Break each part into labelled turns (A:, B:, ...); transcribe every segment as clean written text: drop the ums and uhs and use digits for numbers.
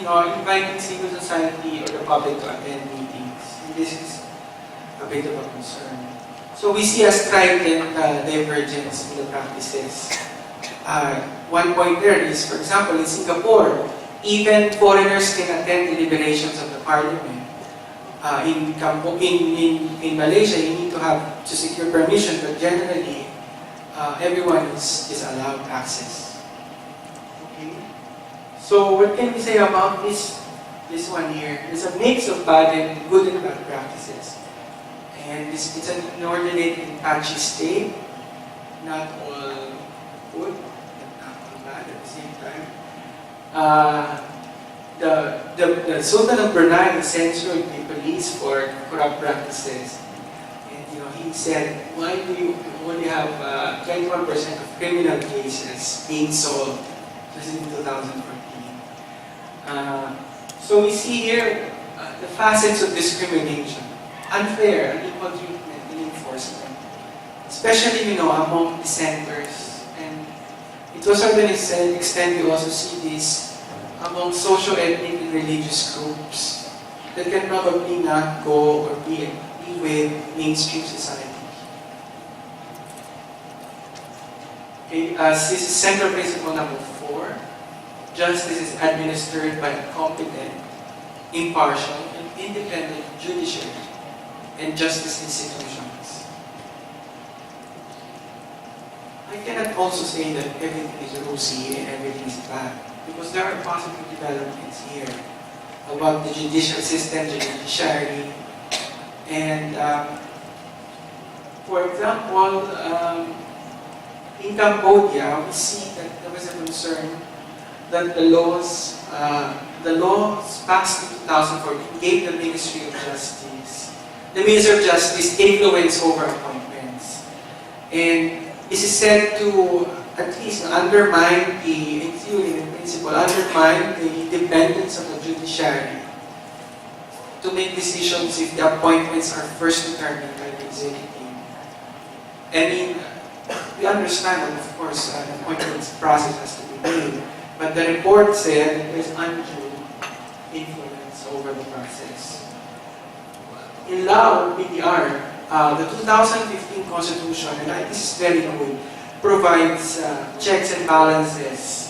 A: inviting civil society or the public to attend meetings. And this is a bit of a concern. So we see a strident divergence in the practices. One point there is, for example, in Singapore, even foreigners can attend deliberations of the parliament. In Malaysia, you need to secure permission, but generally, everyone is allowed access. Okay. So what can we say about this one here? There's a mix of good and bad practices. And it's an inordinate and patchy state, not all good, and not all bad at the same time. The Sultan of Brunei censured the police for corrupt practices. And he said, why do you only have 21% of criminal cases being solved just in 2014? So we see here the facets of discrimination, unfair, unequal treatment in enforcement, especially among dissenters. And to a certain extent, we also see this among socio-ethnic and religious groups that can probably not go or be with mainstream society. Okay, this is central principle number 4. Justice is administered by a competent, impartial, and independent judiciary and justice institutions. I cannot also say that everything is rosy and everything is bad, because there are positive developments here about the judicial system, the judiciary, and for example, in Cambodia, we see that there was a concern that the laws passed in 2014 gave the Ministry of Justice influence over appointments. And this is said to at least undermine the independence of the judiciary to make decisions if the appointments are first determined by the executive. I mean, we understand that, of course, the appointments process has to be made, but the report said that there's undue influence over the process. In Lao, PDR, the 2015 Constitution, and this is very good, provides checks and balances.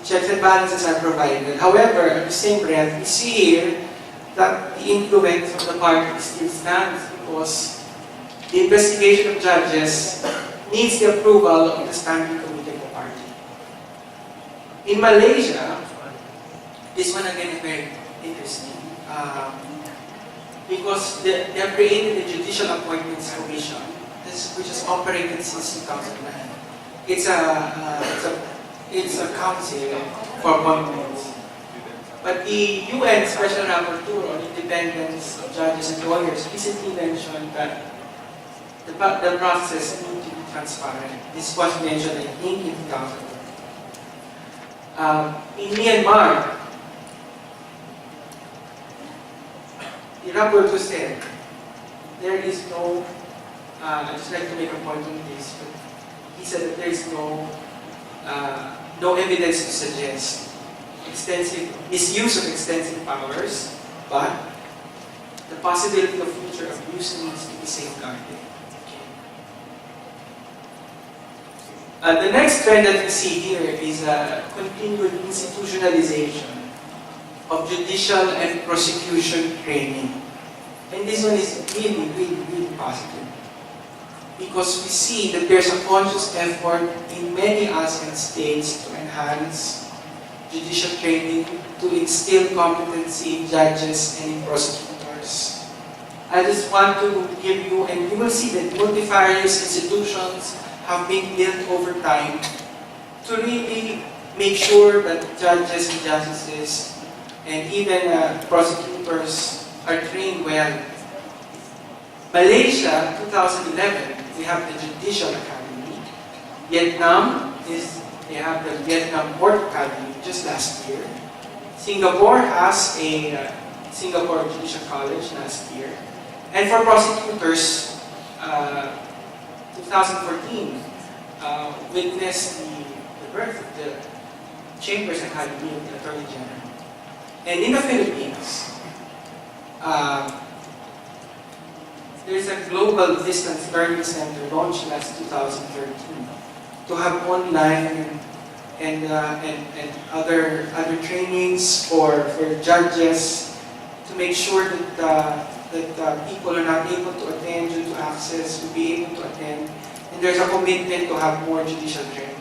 A: Checks and balances are provided. However, at the same breath, we see here that the influence of the party still stands because the investigation of judges needs the approval of the Standing Committee of the party. In Malaysia, this one again is very interesting because they have created the Judicial Appointments Commission, which has operated since 2009. It's a council for appointments. But the UN Special Rapporteur on Independence of Judges and Lawyers recently mentioned that the process needs to be transparent. This was mentioned, I think, in 2000. In Myanmar, the rapporteur said there is no, I'd just like to make a point on this, but he said that there is no evidence to suggest misuse of extensive powers, but the possibility of future abuse needs to be safeguarded. The next trend that we see here is a continued institutionalization of judicial and prosecution training. And this one is really, really, really positive. Because we see that there's a conscious effort in many ASEAN states to enhance judicial training, to instill competency in judges and in prosecutors. I just want to give you, and you will see that multifarious institutions have been built over time to really make sure that judges and justices and even prosecutors are trained well. Malaysia, 2011, we have the Judicial Academy. Vietnam, they have the Vietnam Court Academy just last year. Singapore has a Singapore Judicial College last year. And for prosecutors, 2014 witnessed the birth of the Chambers Academy of the Attorney General. And in the Philippines, there's a global distance learning center launched last 2013 to have online and other trainings for judges to make sure that people are not able to attend due to access will be able to attend. And there's a commitment to have more judicial trainings.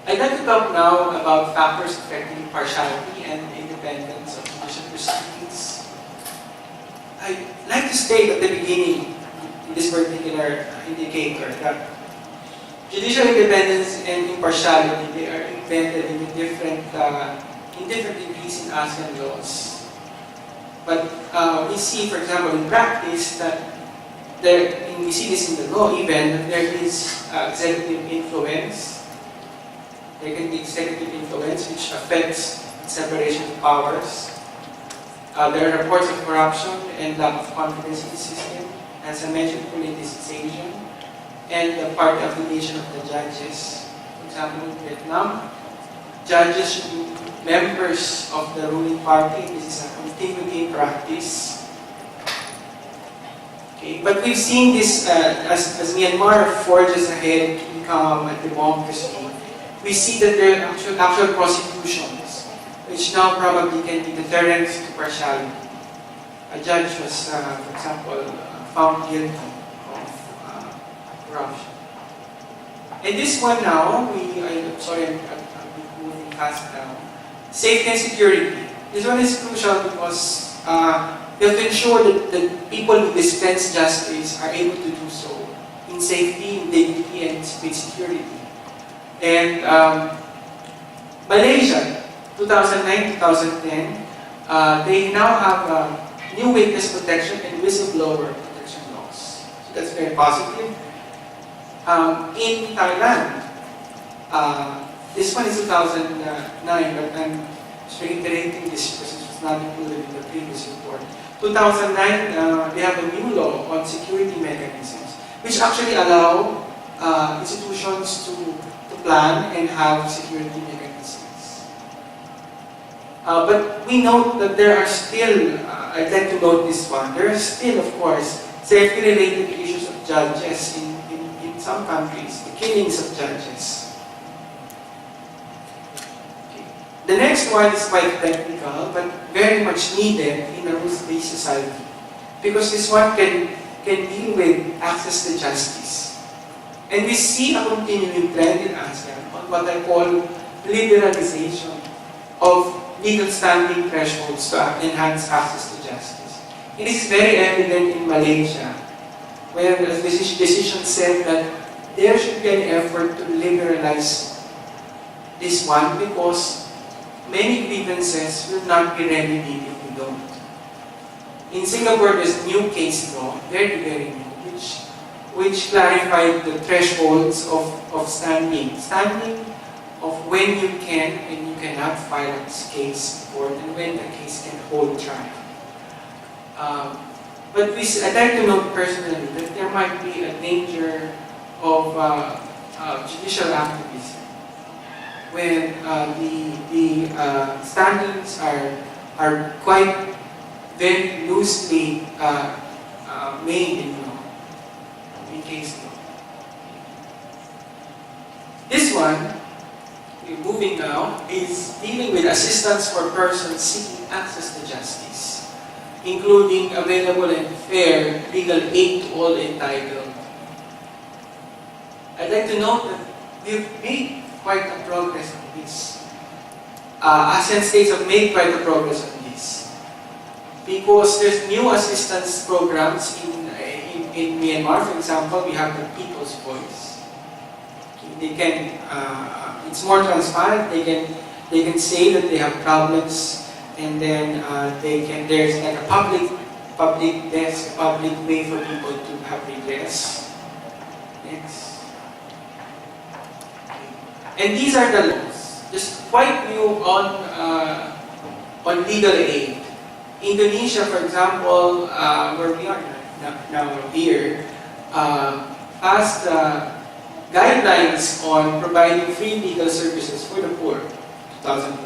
A: I'd like to talk now about factors affecting impartiality and independence of judicial proceedings. I'd like to state at the beginning, in this particular indicator, that judicial independence and impartiality, they are embedded in different degrees in ASEAN laws. But we see, for example, in practice that we see this in the law even, that there is executive influence. There can be executive influence which affects separation of powers. There are reports of corruption and lack of confidence in the system. As I mentioned, politicization and the party affiliation of the judges. For example, in Vietnam, judges should be members of the ruling party. This is a continuing practice. Okay. But we've seen this as Myanmar forges ahead to become a democracy. We see that there are actual prosecutions, which now probably can be deterrents to partiality. A judge was, for example, found guilty of corruption. And this one now, I'm moving fast now. Safety and security. This one is crucial because we have to ensure that people who dispense justice are able to do so in safety, in dignity, and with security. And Malaysia, 2009-2010, they now have new witness protection and whistleblower protection laws. So that's very positive. In Thailand, this one is 2009, but I'm just reiterating this because it was not included in the previous report. 2009, they have a new law on security mechanisms, which actually allow institutions to plan and have security mechanisms. But we note that there are still, I'd like to note this one, there are still, of course, safety-related issues of judges in some countries, the killings of judges. Okay. The next one is quite technical, but very much needed in a rules-based society. Because this one can deal with access to justice. And we see a continuing trend in ASEAN on what I call liberalization of legal standing thresholds to enhance access to justice. It is very evident in Malaysia, where the decision said that there should be an effort to liberalize this one because many grievances will not be remedied if we don't. In Singapore, there's new case law, very, very new, which clarified the thresholds of standing of when you can and you cannot file a case in court and when the case can hold trial. But I'd like to note personally that there might be a danger of judicial activism when the standings are quite very loosely made in law, in case law. This one, moving now, is dealing with assistance for persons seeking access to justice, including available and fair legal aid to all entitled. I'd like to note that we've made quite a progress on this. ASEAN states have made quite a progress on this because there's new assistance programs in Myanmar. For example, we have the People's Voice. They can, it's more transparent. They can say that they have problems, and then there's like a public desk, a public way for people to have redress. Next. And these are the laws, just quite new on legal aid. Indonesia, for example, where we are now here, passed guidelines on providing free legal services for the poor, 2014.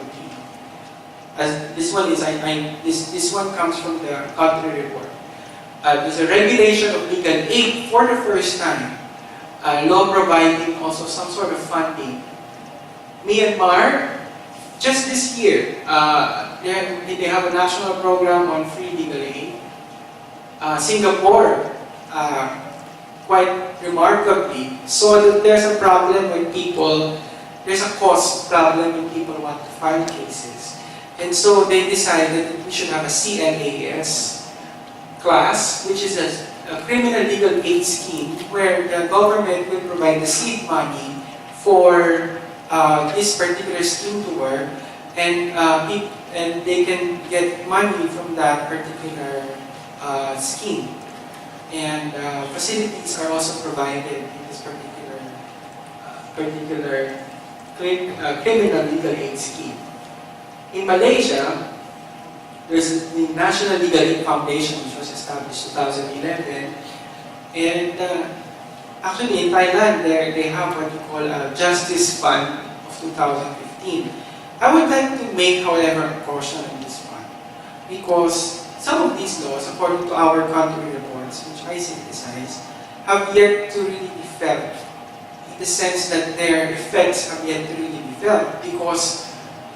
A: this one is this one comes from the country report. There's a regulation of legal aid for the first time. Law providing also some sort of funding. Myanmar, just this year, they have a national program on free legal aid. Singapore, quite remarkably, saw that there's a problem when people, there's a cost problem when people want to file cases. And so they decided that we should have a CLAS class, which is a criminal legal aid scheme where the government will provide the seed money for this particular scheme to work, and they can get money from that particular scheme. And facilities are also provided in this particular criminal legal aid scheme. In Malaysia, there's the National Legal Aid Foundation, which was established in 2011. And actually in Thailand, they have what you call a Justice Fund of 2015. I would like to make, however, a caution on this one. Because some of these laws, according to our country reports, which I synthesize, have yet to really be felt. In the sense that their effects have yet to really be felt. Because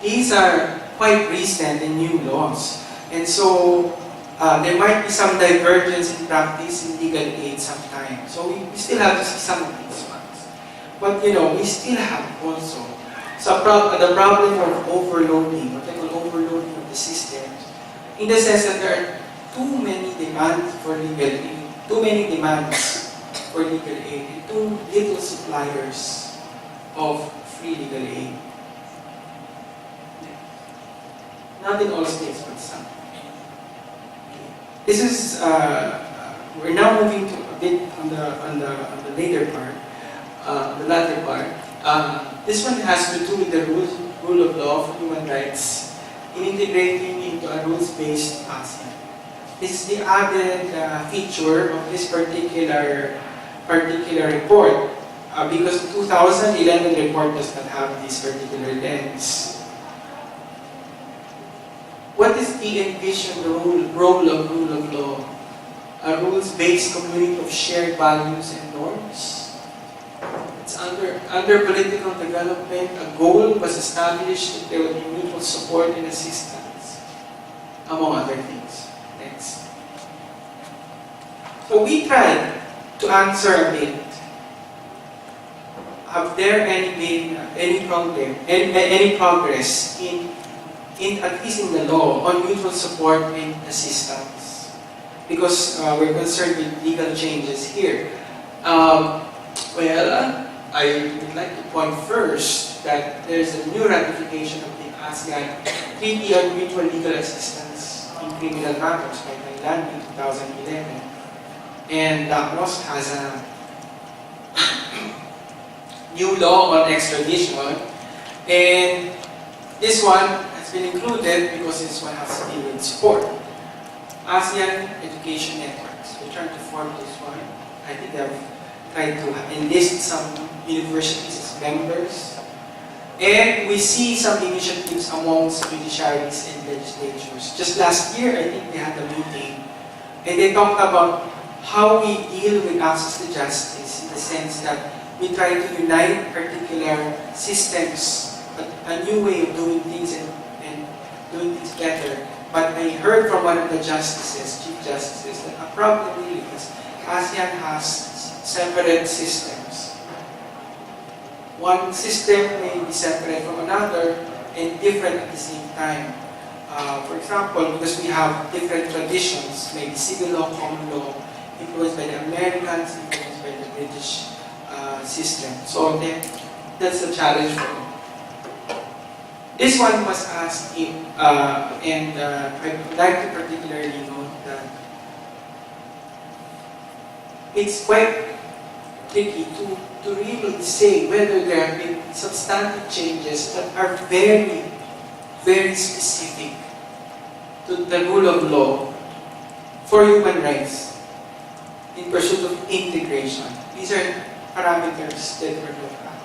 A: these are quite recent and new laws. And so, there might be some divergence in practice in legal aid sometimes. So we still have to see some of these ones. But we still have also the problem of overloading, what I call overloading of the system, in the sense that there are too many demands for legal aid, and too little suppliers of free legal aid. Not in all states, but some. This is, we're now moving to a bit on the later part, the latter part. This one has to do with the rule of law for human rights in integrating into a rules-based ASEAN. This is the added feature of this particular report, because the 2011 report does not have this particular lens. What is the envisioned role of rule of law? A rules-based community of shared values and norms. It's under political development, a goal was established that there will be mutual support and assistance, among other things. Next. So we tried to answer a bit. Have there been any progress in at least in the law, on mutual support and assistance? Because we're concerned with legal changes here. I would like to point first that there's a new ratification of the ASEAN Treaty on Mutual Legal Assistance in Criminal Matters by Thailand in 2011. And that also has a new law on extradition. And this one has been included because this one has to do with support. ASEAN Education Networks. We trying to form this one. I think they've tried to enlist some universities as members. And we see some initiatives amongst judiciaries and legislatures. Just last year, I think they had a meeting. And they talked about how we deal with access to justice in the sense that we try to unite particular systems, a new way of doing things and doing things better. But I heard from one of the justices, chief justices, that a problem really is ASEAN has separate systems. One system may be separate from another and different at the same time. For example, because we have different traditions, maybe civil law, common law, influenced by the Americans, influenced by the British system. So that's a challenge for them. This one was asked if, and I would like to particularly note that it's quite tricky to really say whether there have been substantive changes that are very, very specific to the rule of law for human rights in pursuit of integration. These are parameters that were looked at.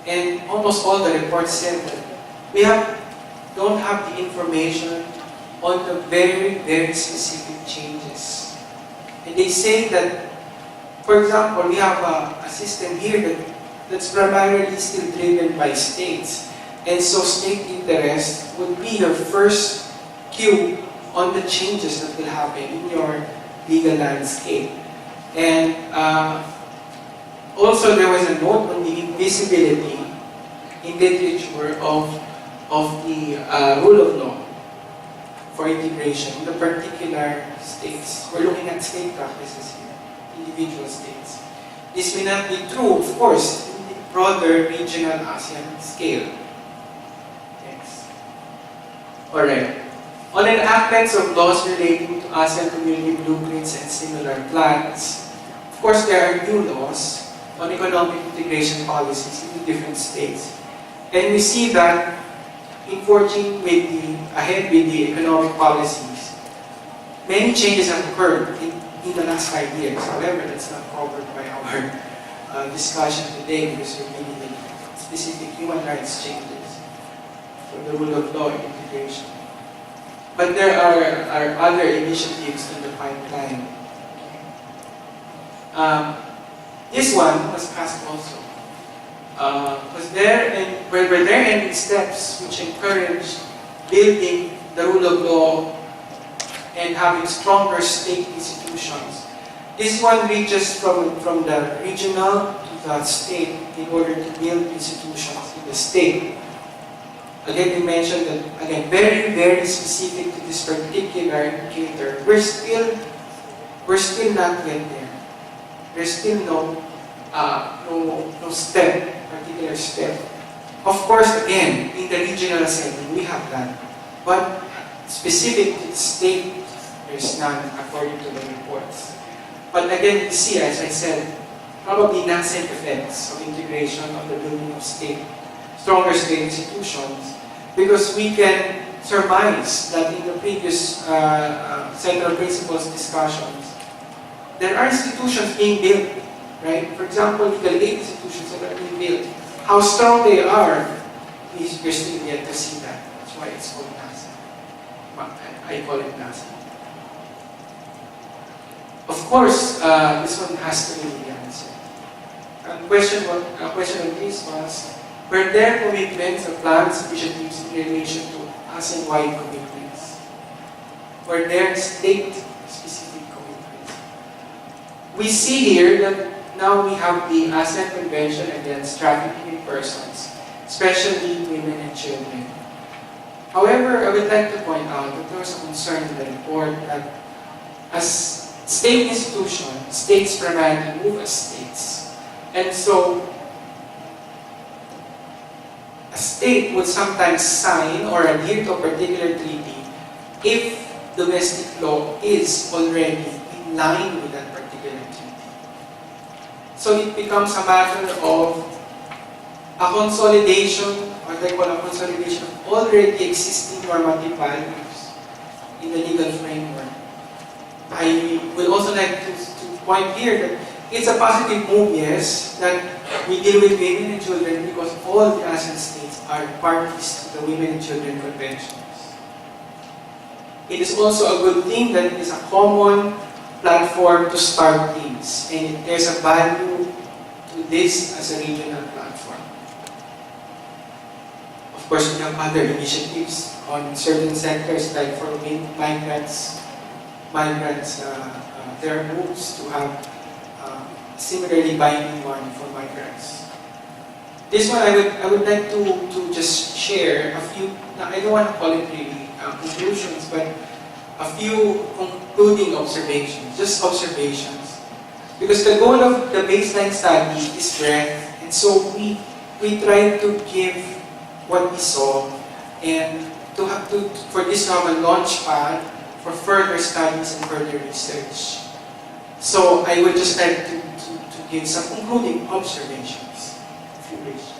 A: And almost all the reports said that we don't have the information on the very, very specific changes. And they say that, for example, we have a system here that's primarily still driven by states. And so state interest would be your first cue on the changes that will happen in your legal landscape. And also there was a note on the invisibility in literature of the rule of law for integration in the particular states. We're looking at state practices here, individual states. This may not be true, of course, in the broader regional ASEAN scale. Next. Alright. On enactments of laws relating to ASEAN community blueprints and similar plans, of course there are new laws on economic integration policies in the different states. And we see that in forging ahead with the economic policies, many changes have occurred in the last 5 years. However, that's not covered by our discussion today because we're dealing with specific human rights changes for the rule of law and integration. But there are other initiatives in the pipeline. This one was passed also. Were there any steps which encourage building the rule of law and having stronger state institutions? This one reaches from the regional to the state in order to build institutions in the state. Again, we mentioned that, again, very, very specific to this particular indicator. We're still not yet there. There's still no particular step. Of course, again, in the regional setting, we have that. But specific to the state, there's none, according to the reports. But again, you see, as I said, probably nascent effects of integration of the building of stronger state institutions, because we can surmise that in the previous central principles discussions, there are institutions being built, right? For example, legal aid institutions that are being built. How strong they are, we're still yet to see that. That's why it's called NASA. I call it NASA. Of course, this one has to be answered. And question of this was, were there commitments or plans, initiatives in relation to ASEAN-wide commitments? Were there state-specific commitments? We see here that now we have the ASEAN Convention Against Trafficking in Persons, especially women and children. However, I would like to point out that there was a concern in the report that as state institutions, states primarily move as states. And so, a state would sometimes sign or adhere to a particular treaty if domestic law is already in line with that particular treaty. So it becomes a matter of a consolidation, or they call a consolidation of already existing normative values in the legal framework. I would also like to point here that it's a positive move, yes, that we deal with women and children because all the ASEAN states are parties to the Women and Children Conventions. It is also a good thing that it is a common platform to start things, and there's a value to this as a regional platform. Of course, we have other initiatives on certain sectors, like for migrants, there are moves to have similarly binding one for migrants. This one I would like to just share a few, I don't want to call it really conclusions, but a few concluding observations, just observations. Because the goal of the baseline study is breadth, and so we try to give what we saw, and for this to have a launch pad for further studies and further research. So I would just like to give some concluding observations, if you wish.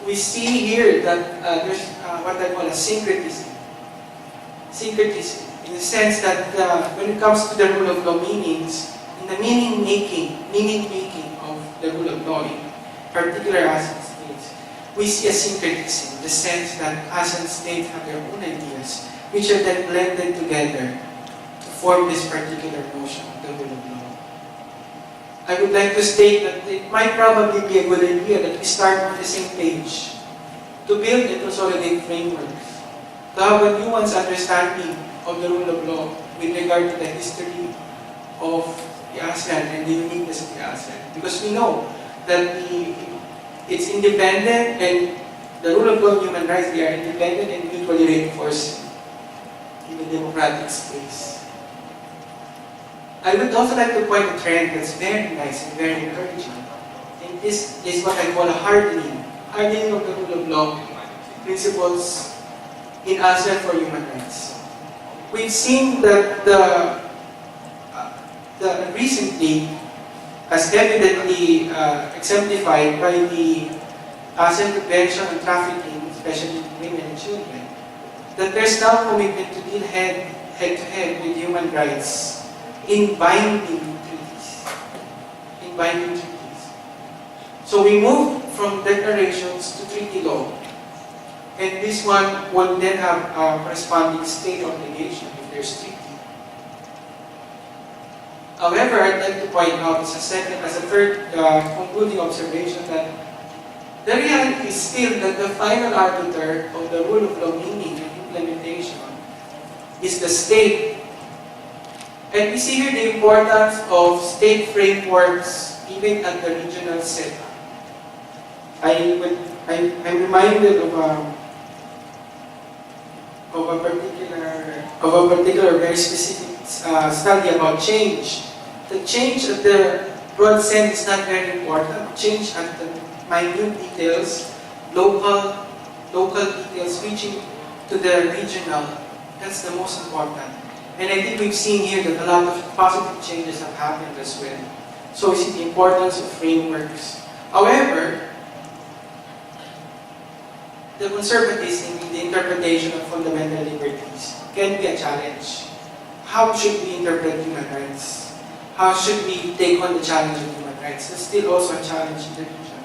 A: We see here that there's what I call a syncretism. Syncretism, in the sense that when it comes to the rule of law meanings, in the meaning making of the rule of law in particular ASEAN states, we see a syncretism, the sense that ASEAN states have their own ideas, which are then blended together to form this particular notion of the rule of law. I would like to state that it might probably be a good idea that we start on the same page to build and consolidate frameworks, to have a nuanced understanding of the rule of law with regard to the history of the ASEAN and the uniqueness of the ASEAN. Because we know that it's independent, and the rule of law and human rights, they are independent and mutually reinforcing in the democratic space. I would also like to point a trend that's very nice and very encouraging. And this is what I call a hardening of the rule of law principles in ASEAN for human rights. We've seen that the recently, as evidently exemplified by the ASEAN Convention on Trafficking, especially women and children, that there's now commitment to deal head-to-head with human rights in binding treaties. So we move from declarations to treaty law. And this one will then have a corresponding state obligation if there's treaty. However, I'd like to point out as a third concluding observation that the reality is still that the final arbiter of the rule of law meaning and implementation is the state. And we see here the importance of state frameworks even at the regional setup. I'm reminded of a particular very specific study about change. The change at the broad sense is not very important. Change at the minute details, local details reaching to the regional, that's the most important. And I think we've seen here that a lot of positive changes have happened as well. So we see the importance of frameworks. However, the conservatism in the interpretation of fundamental liberties can be a challenge. How should we interpret human rights? How should we take on the challenge of human rights? That's still also a challenge in the region.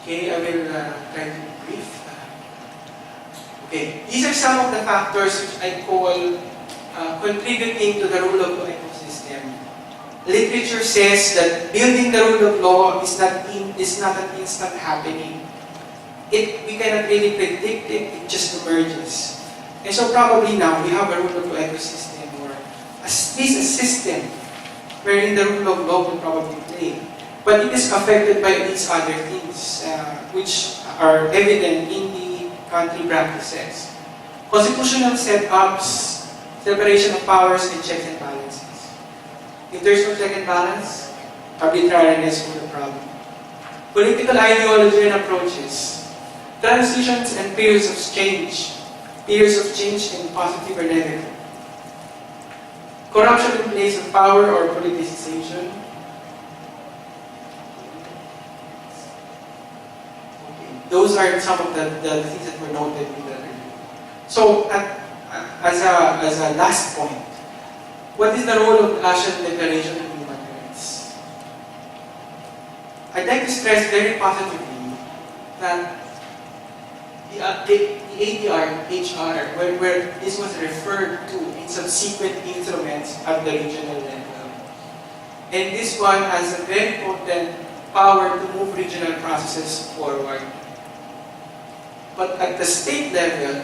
A: Okay, I will try to be brief. Okay, these are some of the factors which I call contributing to the rule of law ecosystem. Literature says that building the rule of law is not an instant happening. We cannot really predict it, it just emerges. And so probably now we have a rule of law ecosystem, or at least a system wherein the rule of law will probably play. But it is affected by these other things which are evident in the country practices. Constitutional setups, separation of powers, and checks and balances. If there's no check and balance, arbitrariness will be a problem. Political ideology and approaches. Transitions and periods of change. Periods of change in positive or negative. Corruption in place of power or politicization. Those are some of the things that were noted in the review. So, as a last point, what is the role of the ASEAN Declaration on Human Rights? I'd like to stress very positively that the ADR, HR, where this was referred to in subsequent instruments at the regional level. And this one has a very potent power to move regional processes forward. But at the state level,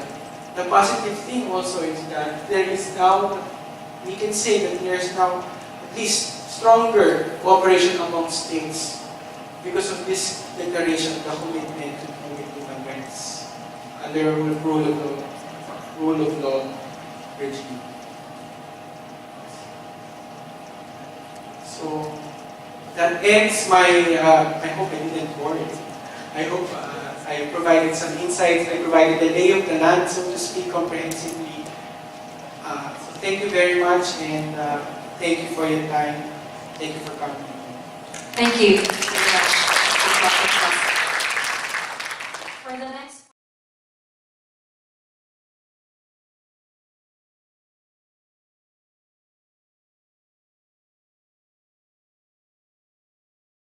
A: the positive thing also is that there is now, we can say that there is now at least stronger cooperation among states because of this declaration, the commitment to human rights under a rule of law regime. So that ends my, I hope I didn't bore you. I hope I provided some insights. I provided the lay of the land, so to speak, comprehensively. So thank you very much, and thank you for your time. Thank you for coming.
B: Thank you very much.